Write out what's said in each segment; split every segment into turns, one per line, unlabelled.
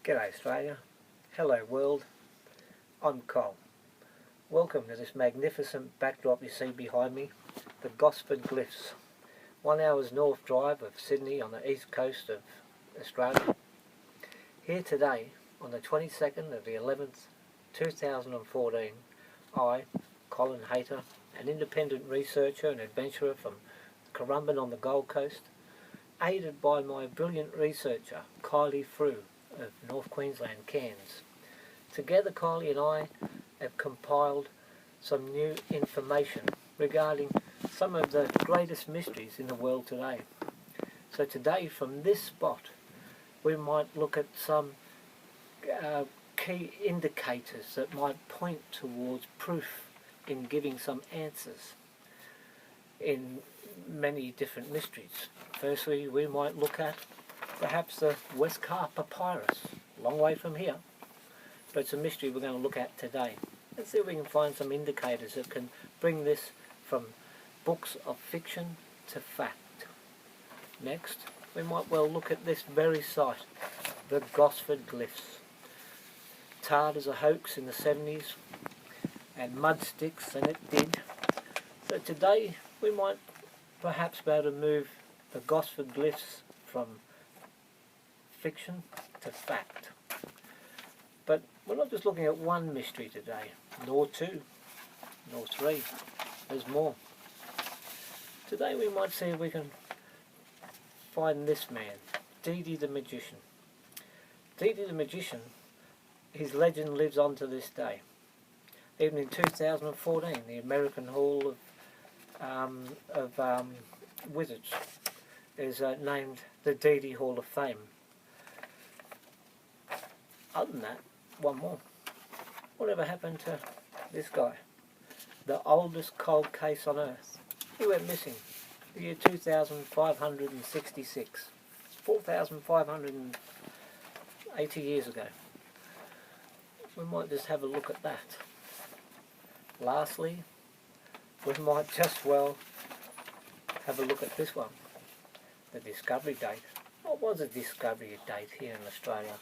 G'day Australia, hello world, I'm Colin. Welcome to this magnificent backdrop you see behind me, the Gosford Glyphs, 1 hour's north drive of Sydney on the east coast of Australia. Here today on the 22nd of the 11th, 2014, I, Colin Hayter, an independent researcher and adventurer from Currumbin on the Gold Coast, aided by my brilliant researcher, Khufu of North Queensland, Cairns. Together, Colin and I have compiled some new information regarding some of the greatest mysteries in the world today. So today, from this spot, we might look at some key indicators that might point towards proof in giving some answers in many different mysteries. Firstly, we might look at perhaps the westcar papyrus, a long way from here, but it's a mystery we're going to look at today. Let's see if we can find some indicators that can bring this from books of fiction to fact. Next, we might well look at this very site, the Gosford Glyphs, tarred as a hoax in the 70s, and mud sticks, and it did. So today we might perhaps be able to move the Gosford Glyphs from fiction to fact. But we're not just looking at one mystery today, nor two, nor three. There's more. Today we might see if we can find this man, Dedi the magician. Dedi the magician, his legend lives on to this day. Even in 2014, the American Hall of Wizards is named the Dedi Hall of Fame. Other than that, one more. Whatever happened to this guy? The oldest cold case on Earth. He went missing. The year 2566. 4,580 years ago. We might just have a look at that. Lastly, we might just well have a look at this one. The discovery date. What was the discovery date here in Australia?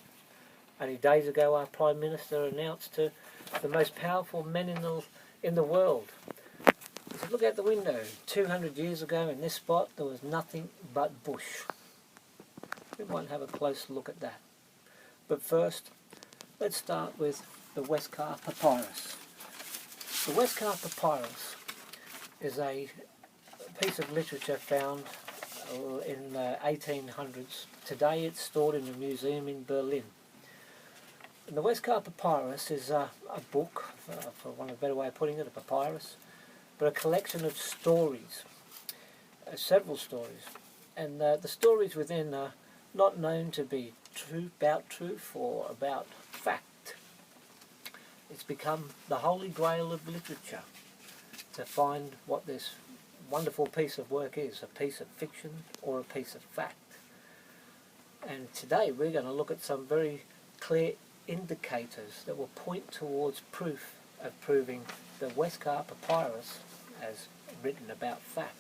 Only days ago our Prime Minister announced to the most powerful men in the world. He said, look out the window, 200 years ago in this spot there was nothing but bush. We might have a close look at that. But first, let's start with the westcar papyrus. The westcar papyrus is a piece of literature found in the 1800s. Today it's stored in a museum in Berlin. And the westcar papyrus is a book, for want of a better way of putting it, a papyrus, but a collection of stories, several stories. And the stories within are not known to be about truth or about fact. It's become the holy grail of literature to find what this wonderful piece of work is, a piece of fiction or a piece of fact. And today we're going to look at some very clear indicators that will point towards proof of proving the westcar papyrus as written about fact.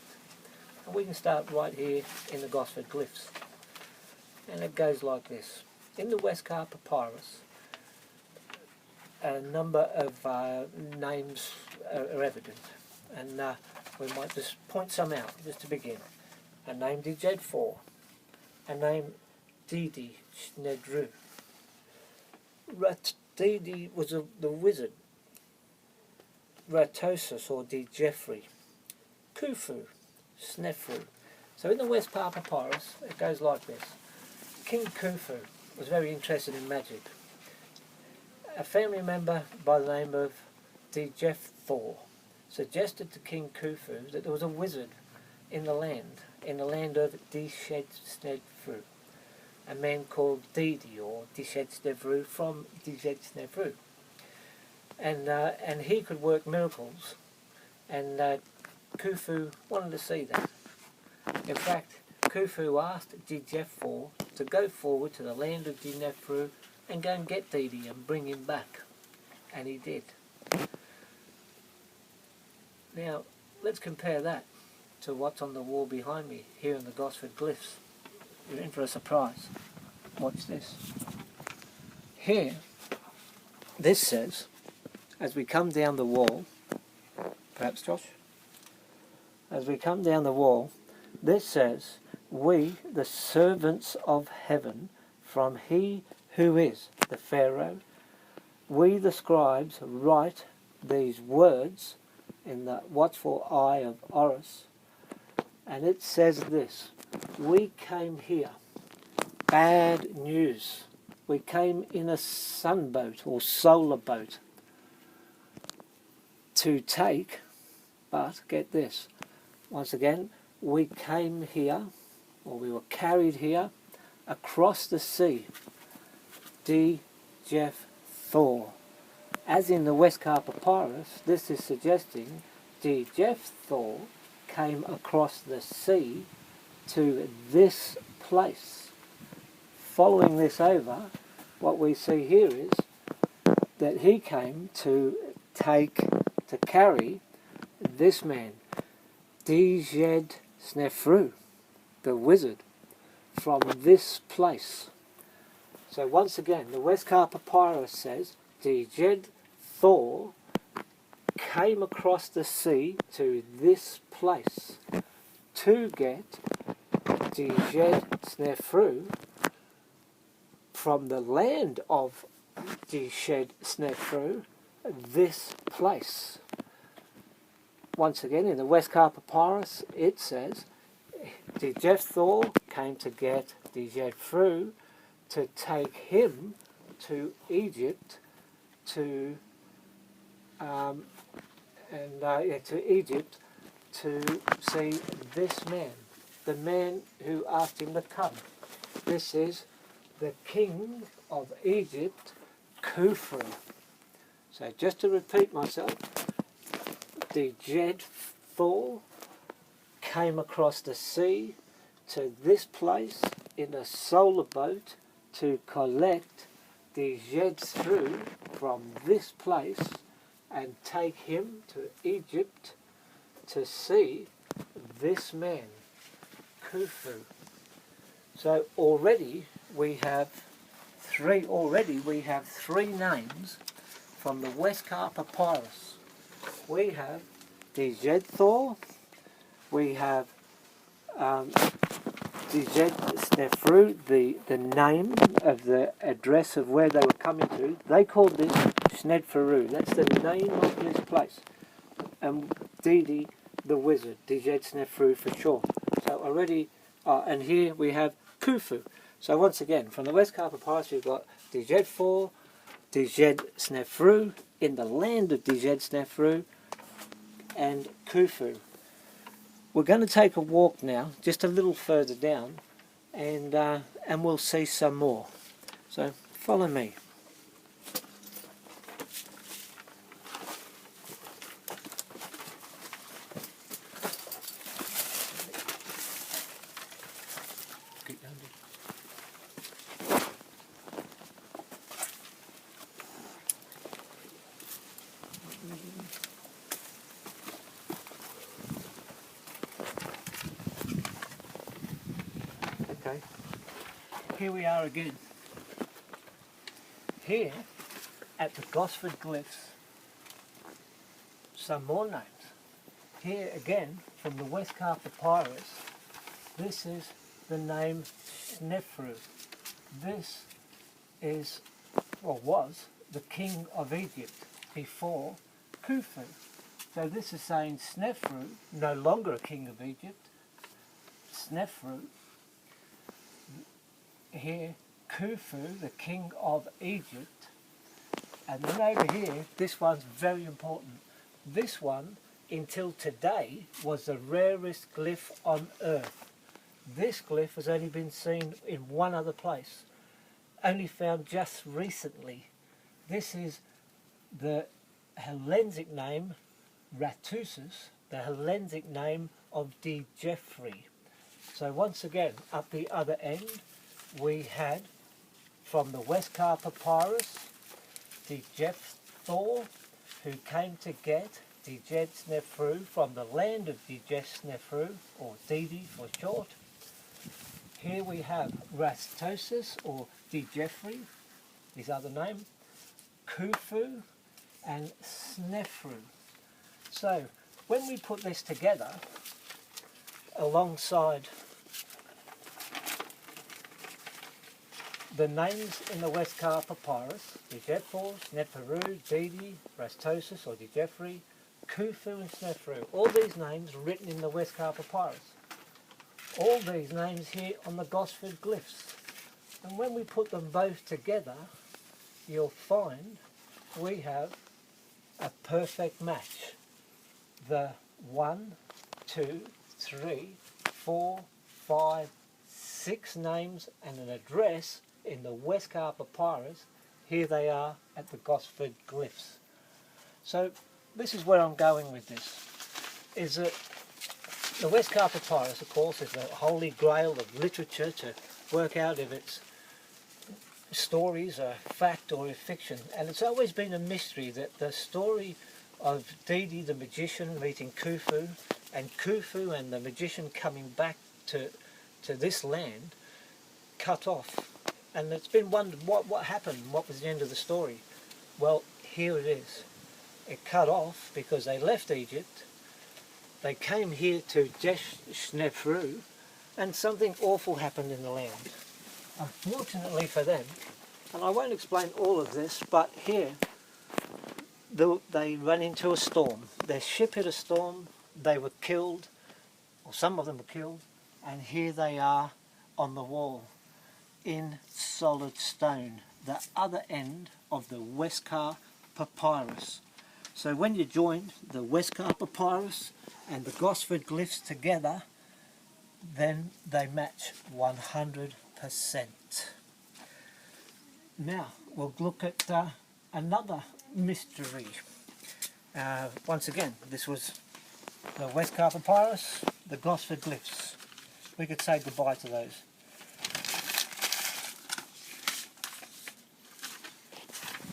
And we can start right here in the Gosford Glyphs. And it goes like this. In the westcar papyrus, a number of names are evident, and we might just point some out just to begin. A name Djed4, a name Dedi Snedru. Dedi was the wizard. Ratosis or Djeffrey. Khufu, Snefru. So in the westcar papyrus, it goes like this. King Khufu was very interested in magic. A family member by the name of Djed4 suggested to King Khufu that there was a wizard in the land of Djed4, a man called Dedi or Djed4 from Djed4, and he could work miracles, and Khufu wanted to see that. In fact, Khufu asked Djed4 to go forward to the land of Djed4 and go and get Dedi and bring him back, and he did. Now, let's compare that to what's on the wall behind me here in the Gosford Glyphs. You're in for a surprise. Watch this. Here, this says, as we come down the wall, perhaps Josh, as we come down the wall, this says, we, the servants of heaven, from he who is the Pharaoh, we the scribes write these words in the watchful eye of Horus, and it says this, we came here, bad news, we came in a sunboat or solar boat to take, but get this, once again, we came here, or we were carried here, across the sea, D. Jeff Thor. As in the westcar papyrus, this is suggesting D. Jeff Thor came across the sea to this place. Following this over, what we see here is that he came to carry this man, Djed Snefru, the wizard, from this place. So once again, the westcar papyrus says Djed Thor came across the sea to this place to get Djed Snefru from the land of Djed Snefru, this place. Once again, in the westcar papyrus, it says Djed Thor came to get Djed Fru to take him to Egypt to see this man, the man who asked him to come. This is the king of Egypt, Khufu. So just to repeat myself, Djed Thor came across the sea to this place in a solar boat to collect Djed Fru from this place and take him to Egypt to see this man, Khufu. So already we have three names from the westcar papyrus. We have Djed Thor, we have Djed Snefru, the name of the address of where they were coming to. They called this Snedferu. That's the name of this place. And Dedi, the wizard, Djed Snefru for short. So already, and here we have Khufu. So once again, from the westcar papyrus, we've got Djed Thor, Djed Snefru, in the land of Djed Snefru, and Khufu. We're going to take a walk now, just a little further down, and we'll see some more. So follow me. Okay, here we are again. Here at the Gosford Glyphs, some more names. Here again from the westcar papyrus, this is the name Snefru. This is, or was, the king of Egypt before Khufu. So this is saying Snefru, no longer a king of Egypt, Snefru, here Khufu, the king of Egypt, and then over here, this one's very important. This one, until today, was the rarest glyph on earth. This glyph has only been seen in one other place, only found just recently. This is the Hellenic name Ratusis, the Hellenic name of Djefri. So once again, up the other end, we had from the westcar papyrus Djed Thor, who came to get Djed Snefru from the land of Djed Snefru, or Dedi for short. Here we have Rastosis, or Djefri, his other name, Khufu and Snefru. So when we put this together alongside the names in the westcar papyrus, Djeffor, Sneferu, Dedi, Rastosis or Djeffri, Khufu and Snefru, all these names written in the westcar papyrus. All these names here on the Gosford Glyphs. And when we put them both together, you'll find we have a perfect match. The 1, 2, 3, 4, 5, 6 names and an address in the westcar papyrus, here they are at the Gosford Glyphs. So this is where I'm going with this, is that the westcar papyrus, of course, is the holy grail of literature to work out if it's stories are fact or fiction. And it's always been a mystery that the story of Dedi the magician meeting Khufu, and Khufu and the magician coming back to this land, cut off. And it's been wondered what happened, what was the end of the story. Well, here it is. It cut off because they left Egypt, they came here to Snefru, and something awful happened in the land. Unfortunately for them, and I won't explain all of this, but here they ran into a storm. Their ship hit a storm, they were killed, or some of them were killed, and here they are on the wall in solid stone, the other end of the westcar papyrus. So when you join the westcar papyrus and the Gosford Glyphs together, then they match 100%. Now we'll look at another mystery. Once again, this was the westcar papyrus, the Gosford Glyphs. We could say goodbye to those.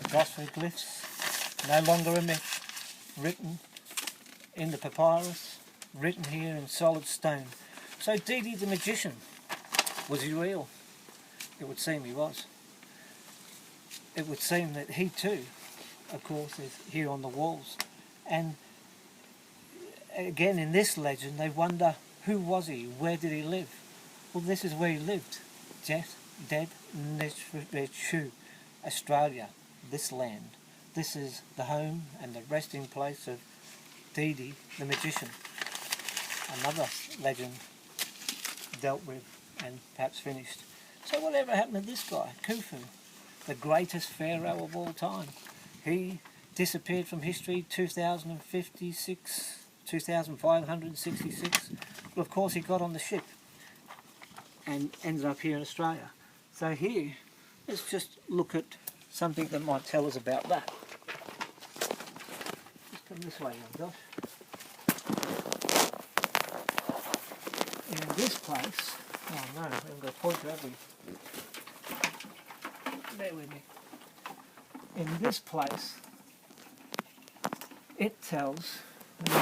The Gosford Glyphs, no longer a myth, written in the papyrus, written here in solid stone. So Dedi the magician, was he real? It would seem he was. It would seem that he too, of course, is here on the walls. And again, in this legend, they wonder, who was he? Where did he live? Well, this is where he lived. Dead, Australia, this land. This is the home and the resting place of Dedi the magician. Another legend dealt with and perhaps finished. So whatever happened to this guy, Khufu, the greatest pharaoh of all time? He disappeared from history 2566. Well, of course he got on the ship and ended up here in Australia. So here, let's just look at something that might tell us about that. Just come this way, young Josh. In this place, oh no, we haven't got a pointer, have we? Bear with me. In this place, it tells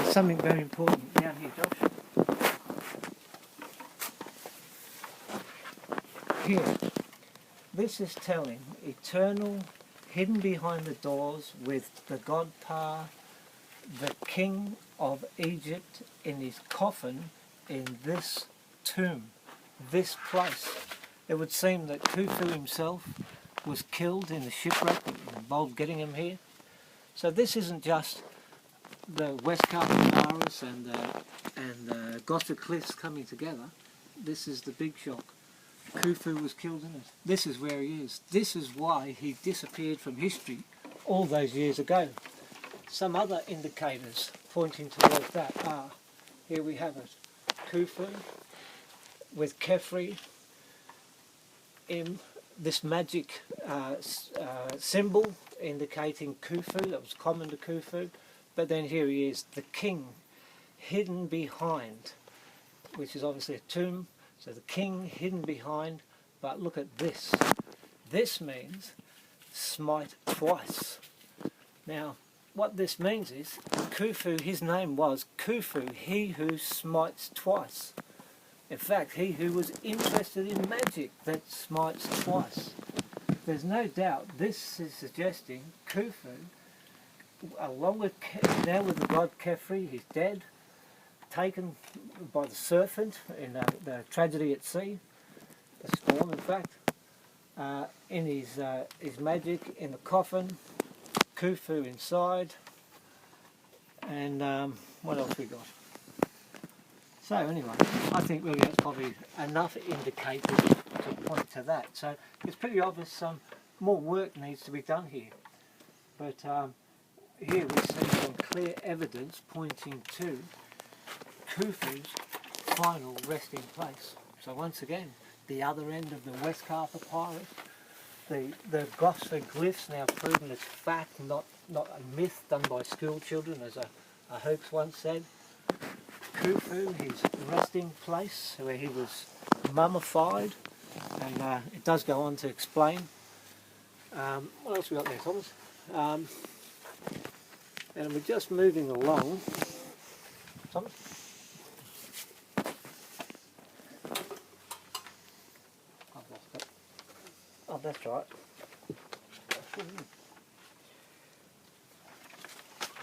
something very important down here, Josh. Here, this is telling eternal, hidden behind the doors with the god Pa, the king of Egypt, in his coffin in this tomb, this place. It would seem that Khufu himself was killed in the shipwreck that involved getting him here. So this isn't just the westcar papyrus and the Gosford Glyphs coming together. This is the big shock. Khufu was killed in it. This is where he is. This is why he disappeared from history all those years ago. Some other indicators pointing towards that are, here we have it, Khufu with Khepri in this magic symbol indicating Khufu, that was common to Khufu, but then here he is, the king, hidden behind, which is obviously a tomb, so the king hidden behind, but look at this. This means smite twice. Now, what this means is, Khufu, his name was Khufu, he who smites twice. In fact, he who was interested in magic that smites twice. there's no doubt this is suggesting Khufu, along with now with the god Kefri, he's dead, taken by the serpent in the tragedy at sea, the storm in fact, in his magic in the coffin, Khufu inside, and what else we got? So anyway, I think really that's probably enough indicators to point to that. So it's pretty obvious some more work needs to be done here. But here we see some clear evidence pointing to Khufu's final resting place. So once again, the other end of the westcar papyrus, the Gosford Glyphs now proven it's fact, not a myth done by school children, as a hoax once said. Khufu, his resting place, where he was mummified, and it does go on to explain. What else we got there, Thomas? And we're just moving along. Thomas? I've lost it. Oh, that's right.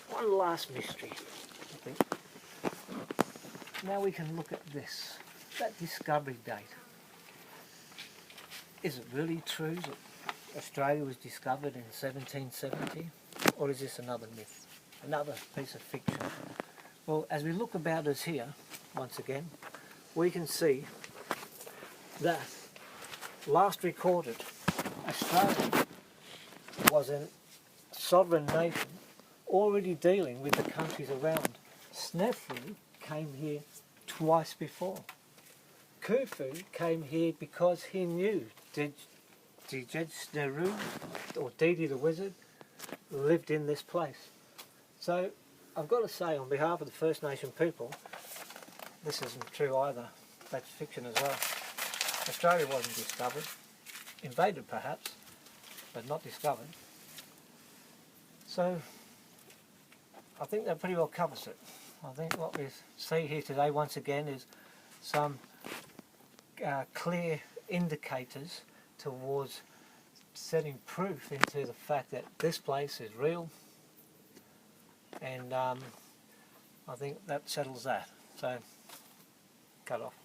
One last mystery, I think. Now we can look at this, that discovery date. Is it really true that Australia was discovered in 1770, or is this another myth, another piece of fiction? Well, as we look about us here, once again, we can see that last recorded Australia was a sovereign nation already dealing with the countries around. Snefru came here twice before. Khufu came here because he knew Dedi or Dedi the wizard lived in this place. So I've got to say, on behalf of the First Nation people, this isn't true either. That's fiction as well. Australia wasn't discovered, invaded perhaps, but not discovered. So I think that pretty well covers it. I think what we see here today once again is some clear indicators towards setting proof into the fact that this place is real, and I think that settles that. So, cut off.